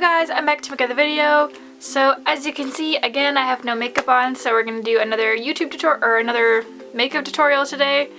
guys, I'm back to make another video. So as you can see, again, I have no makeup on, so we're gonna do another YouTube tutorial or another makeup tutorial today.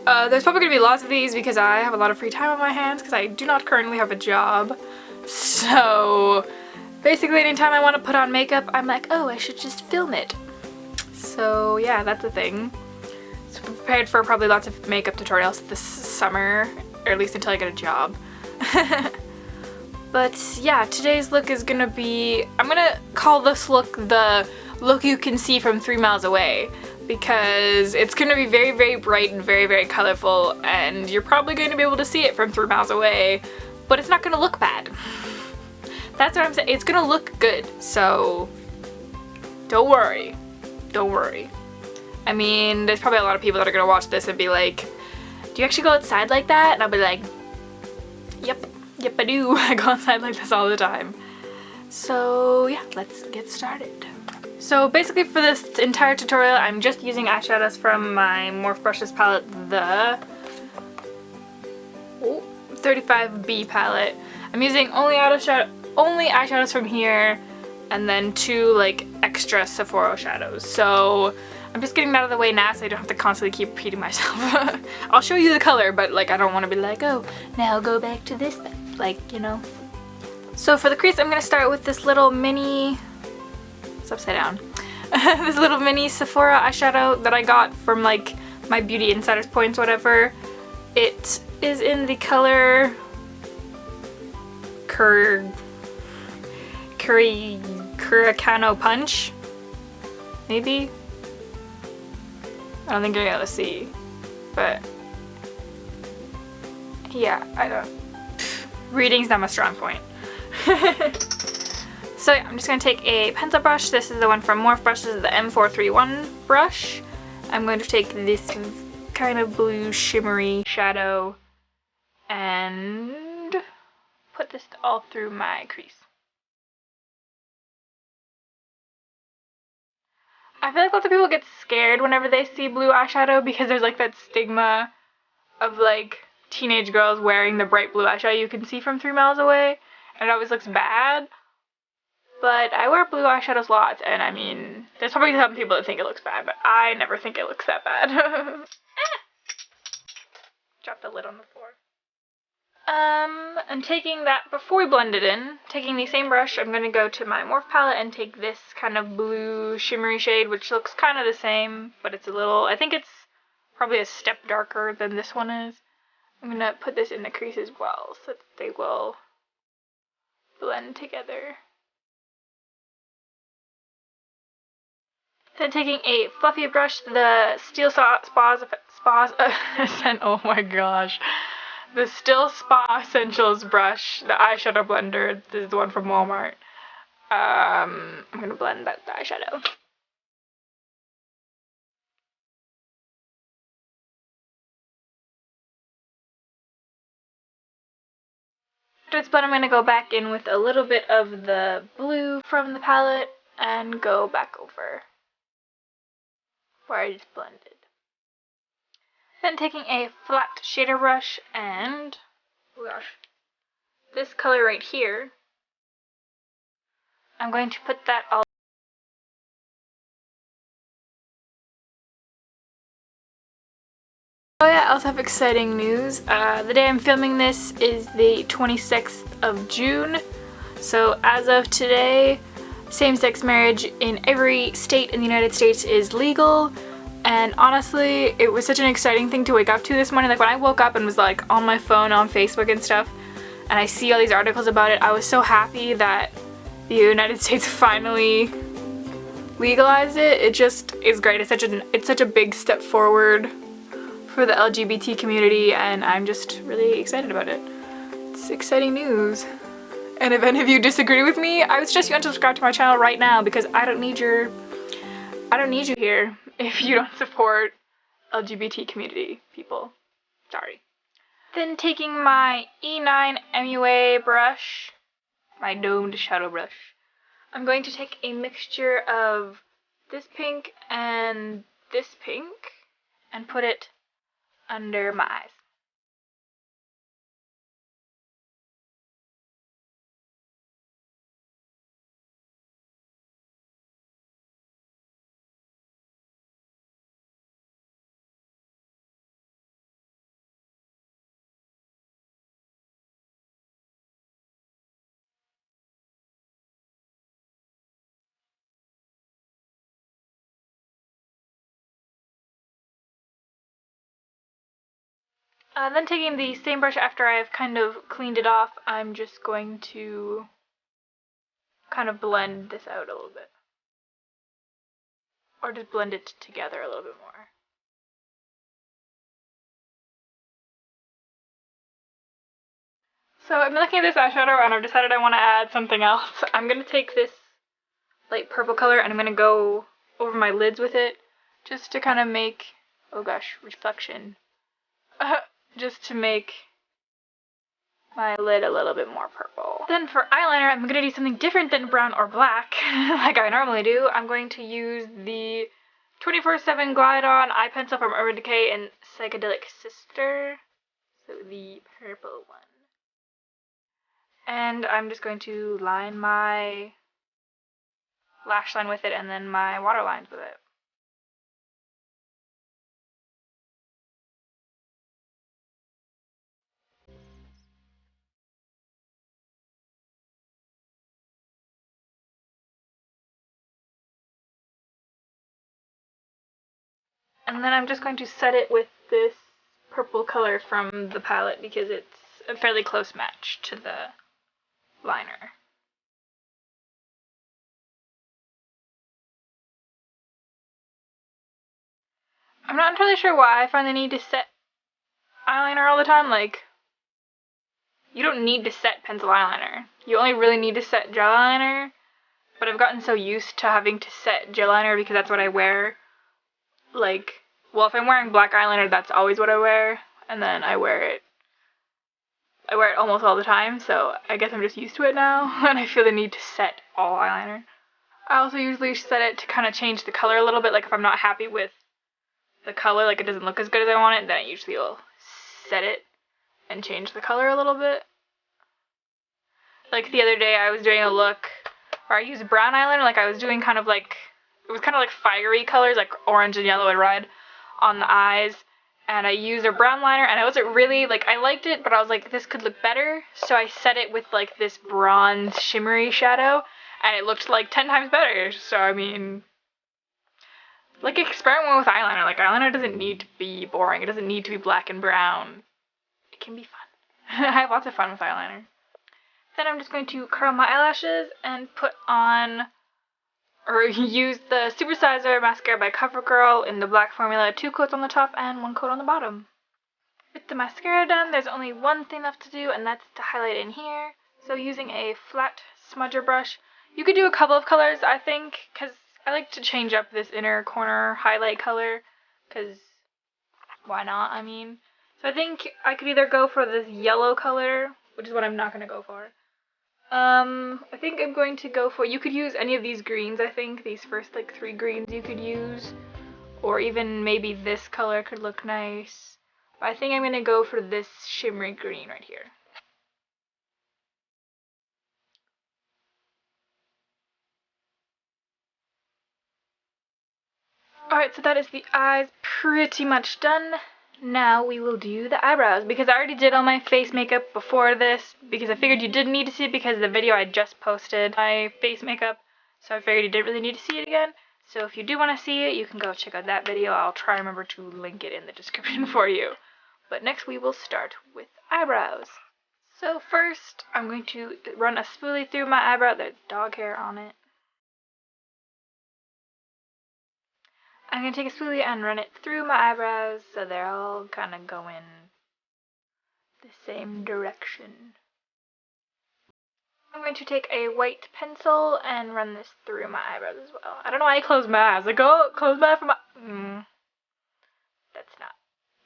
There's probably gonna be lots of these because I have a lot of free time on my hands because I do not currently have a job. So basically anytime I want to put on makeup, I'm like, oh, I should just film it. So yeah, that's the thing. So I'm prepared for probably lots of makeup tutorials this summer, or at least until I get a job. But yeah, today's look is gonna be, I'm gonna call this look the look you can see from 3 miles away, because it's gonna be very, very bright and very, very colorful, and you're probably going to be able to see it from 3 miles away, but it's not gonna look bad. That's what I'm saying. It's gonna look good, so don't worry. Don't worry. I mean, there's probably a lot of people that are gonna watch this and be like, do you actually go outside like that? And I'll be like, yep. Yep, I do. I go outside like this all the time. So yeah, let's get started. So basically for this entire tutorial, I'm just using eyeshadows from my Morphe Brushes palette, the 35B palette. I'm using only eyeshadows from here, and then 2 like extra Sephora shadows. So I'm just getting that out of the way now so I don't have to constantly keep repeating myself. I'll show you the color, but like I don't want to be like, oh, now go back to this, like, you know. So for the crease, I'm gonna start with this little mini, it's upside down, this little mini Sephora eyeshadow that I got from like my Beauty Insiders points, whatever. It is in the color Curacano Punch, maybe? I don't think you're gonna be able to see, but yeah, I don't. Reading's not my strong point. So yeah, I'm just gonna take a pencil brush. This is the one from Morphe Brushes, the M431 brush. I'm going to take this kind of blue shimmery shadow and put this all through my crease. I feel like lots of people get scared whenever they see blue eyeshadow because there's like that stigma of like teenage girls wearing the bright blue eyeshadow you can see from 3 miles away, and it always looks bad. But I wear blue eyeshadows lots, and I mean, there's probably some people that think it looks bad, but I never think it looks that bad. Drop the lid on the floor. I'm taking that, before we blend it in, taking the same brush, I'm going to go to my Morphe palette and take this kind of blue shimmery shade, which looks kind of the same, but it's a little, I think it's probably a step darker than this one is. I'm going to put this in the crease as well, so that they will blend together. Then taking a fluffy brush, the Steel Spas, oh my gosh. The Still Spa Essentials brush, the eyeshadow blender. This is the one from Walmart. I'm gonna blend the eyeshadow. After it's blended, I'm gonna go back in with a little bit of the blue from the palette and go back over where I just blended. Then taking a flat shader brush and, oh gosh, this color right here, I'm going to put that all. Oh yeah, I also have exciting news. The day I'm filming this is the 26th of June. So as of today, same-sex marriage in every state in the United States is legal. And honestly, it was such an exciting thing to wake up to this morning. Like when I woke up and was like on my phone on Facebook and stuff, and I see all these articles about it, I was so happy that the United States finally legalized it. It just is great. It's such a big step forward for the LGBT community, and I'm just really excited about it. It's exciting news. And if any of you disagree with me, I would suggest you unsubscribe to my channel right now, because I don't need you here if you don't support LGBT community people. Sorry. Then taking my E9 MUA brush, my domed shadow brush, I'm going to take a mixture of this pink and this pink and put it under my eyes. Then taking the same brush after I've kind of cleaned it off, I'm just going to kind of blend this out a little bit. Or just blend it together a little bit more. So I've been looking at this eyeshadow and I've decided I want to add something else. I'm going to take this light purple color and I'm going to go over my lids with it just to kind of make, oh gosh, reflection. Just to make my lid a little bit more purple. Then for eyeliner, I'm going to do something different than brown or black like I normally do. I'm going to use the 24/7 Glide On eye pencil from Urban Decay in Psychedelic Sister, so the purple one. And I'm just going to line my lash line with it and then my water lines with it. And then I'm just going to set it with this purple color from the palette because it's a fairly close match to the liner. I'm not entirely sure why I find the need to set eyeliner all the time. Like, you don't need to set pencil eyeliner. You only really need to set gel eyeliner. But I've gotten so used to having to set gel eyeliner because that's what I wear. Like, well, if I'm wearing black eyeliner, that's always what I wear. And then I wear it almost all the time, so I guess I'm just used to it now, and I feel the need to set all eyeliner. I also usually set it to kind of change the color a little bit, like if I'm not happy with the color, like it doesn't look as good as I want it, then I usually will set it and change the color a little bit. Like the other day I was doing a look where I used brown eyeliner, like I was doing kind of like, it was kind of like fiery colors, like orange and yellow and red on the eyes. And I used a brown liner, and I wasn't really, like, I liked it, but I was like, this could look better, so I set it with, like, this bronze shimmery shadow, and it looked, like, 10 times better, so, I mean, like, experiment with eyeliner. Like, eyeliner doesn't need to be boring, it doesn't need to be black and brown. It can be fun. I have lots of fun with eyeliner. Then I'm just going to curl my eyelashes and put on, or use the Supersizer Mascara by CoverGirl in the black formula, 2 coats on the top and 1 coat on the bottom. With the mascara done, there's only one thing left to do, and that's to highlight in here. So using a flat smudger brush, you could do a couple of colors, I think, because I like to change up this inner corner highlight color, because why not, I mean. So I think I could either go for this yellow color, which is what I'm not going to go for. I think I'm going to go for, you could use any of these greens, I think, these first like 3 greens you could use, or even maybe this color could look nice, but I think I'm going to go for this shimmery green right here. Alright, so that is the eyes pretty much done. Now we will do the eyebrows, because I already did all my face makeup before this, because I figured you didn't need to see it because the video I just posted my face makeup, so I figured you didn't really need to see it again. So if you do want to see it, you can go check out that video. I'll try to remember to link it in the description for you. But next we will start with eyebrows. So first, I'm going to run a spoolie through my eyebrow. There's dog hair on it. I'm going to take a spoolie and run it through my eyebrows so they're all kind of going the same direction. I'm going to take a white pencil and run this through my eyebrows as well. I don't know why I closed my eyes. Like, oh, close my eye for my... That's not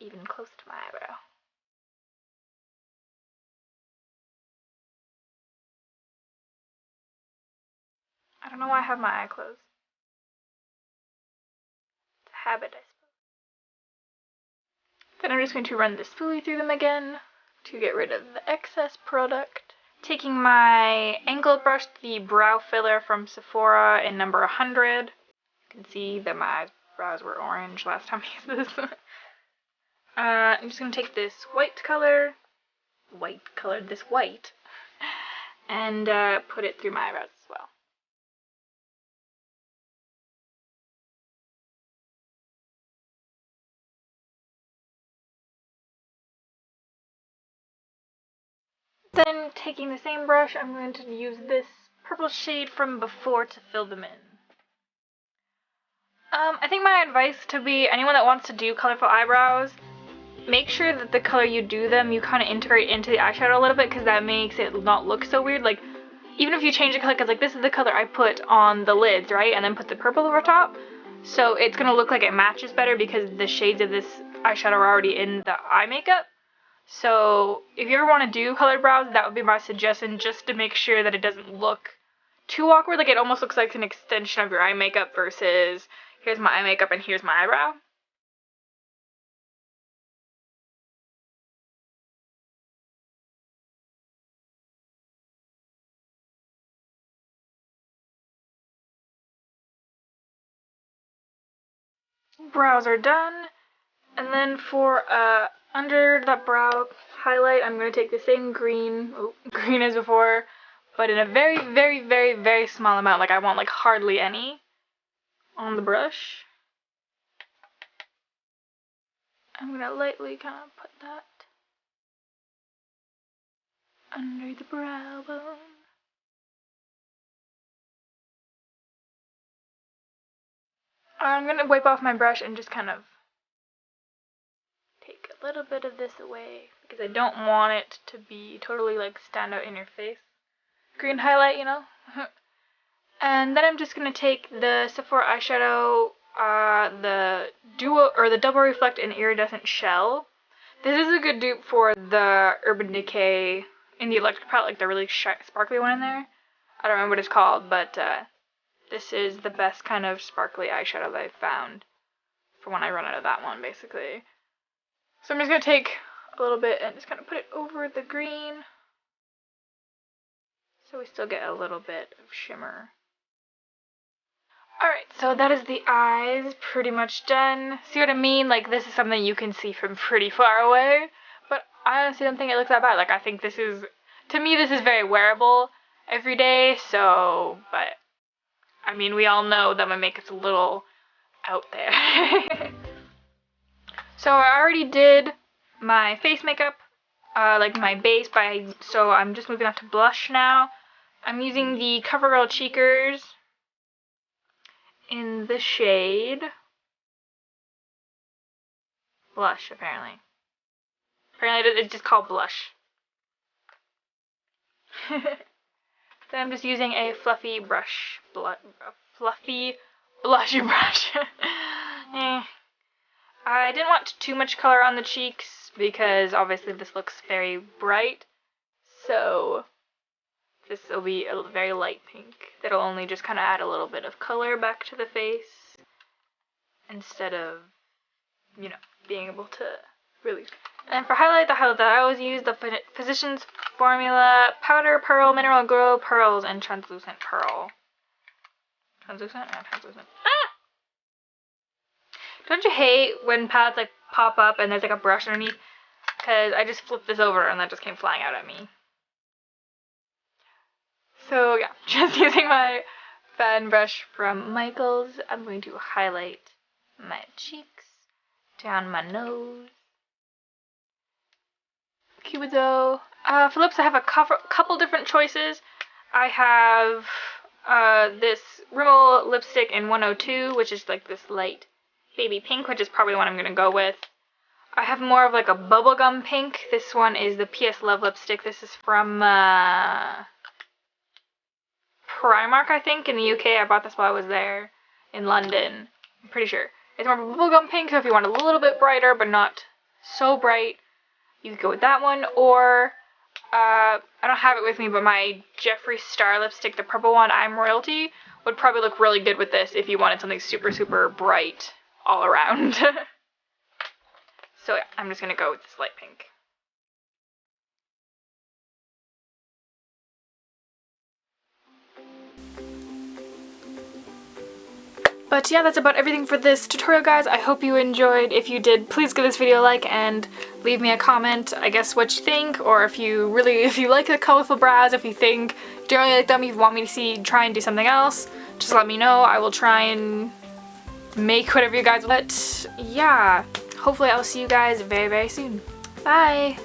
even close to my eyebrow. I don't know why I have my eye closed. It's a habit, I suppose. Then I'm just going to run this spoolie through them again to get rid of the excess product. Taking my angled brush, the brow filler from Sephora in number 100. You can see that my eyebrows were orange last time I used this. I'm just going to take this white, and put it through my eyebrows as well. Then taking the same brush, I'm going to use this purple shade from before to fill them in. I think my advice to be anyone that wants to do colorful eyebrows, make sure that the color you do them, you kind of integrate into the eyeshadow a little bit, because that makes it not look so weird. Like, even if you change the color, because like this is the color I put on the lids, right? And then put the purple over top. So it's going to look like it matches better because the shades of this eyeshadow are already in the eye makeup. So if you ever want to do colored brows, that would be my suggestion, just to make sure that it doesn't look too awkward. Like it almost looks like an extension of your eye makeup versus here's my eye makeup and here's my eyebrow. Brows are done. And then for under the brow highlight, I'm going to take the same green as before, but in a very, very, very, very small amount. Like I want like hardly any on the brush. I'm going to lightly kind of put that under the brow bone. I'm going to wipe off my brush and just kind of take a little bit of this away because I don't want it to be totally like stand out in your face. Green highlight, you know. And then I'm just going to take the Sephora eyeshadow, the Duo or the Double Reflect in Iridescent Shell. This is a good dupe for the Urban Decay in the electric palette, like the really sparkly one in there. I don't remember what it's called, but this is the best kind of sparkly eyeshadow that I've found for when I run out of that one, basically. So I'm just going to take a little bit and just kind of put it over the green so we still get a little bit of shimmer. Alright, so that is the eyes pretty much done. See what I mean? Like, this is something you can see from pretty far away, but I honestly don't think it looks that bad. Like, I think this is, to me, this is very wearable every day, so, but, I mean, we all know that my makeup's a little out there. So I already did my face makeup, like my base, so I'm just moving on to blush now. I'm using the CoverGirl Cheekers in the shade Blush, apparently. Apparently it's just called Blush. Then I'm just using a fluffy brush, fluffy blushy brush. I didn't want too much color on the cheeks because obviously this looks very bright, so this will be a very light pink that'll only just kind of add a little bit of color back to the face instead of, you know, being able to really. And for highlight, the highlight that I always use, the Physicians Formula Powder Pearl Mineral Glow Pearls and Translucent Pearl. Translucent? Yeah, translucent. Ah! Don't you hate when palettes like pop up and there's like a brush underneath? Because I just flipped this over and that just came flying out at me. So yeah, just using my fan brush from Michaels, I'm going to highlight my cheeks, down my nose. Cupido. For lips I have a couple different choices. I have this Rimmel lipstick in 102, which is like this light baby pink, which is probably what I'm going to go with. I have more of like a bubblegum pink. This one is the PS Love lipstick. This is from Primark, I think, in the UK. I bought this while I was there in London. I'm pretty sure. It's more of a bubblegum pink, so if you want a little bit brighter but not so bright, you could go with that one. Or, I don't have it with me, but my Jeffree Star lipstick, the purple one, I'm Royalty, would probably look really good with this if you wanted something super, super bright all around. So yeah, I'm just going to go with this light pink. But yeah, that's about everything for this tutorial, guys. I hope you enjoyed. If you did, please give this video a like and leave me a comment, I guess, what you think, or if you like the colorful brows, if you think you don't really like them, if you want me to try and do something else, just let me know. I will try and make whatever you guys want. But yeah, hopefully I'll see you guys very, very soon. Bye!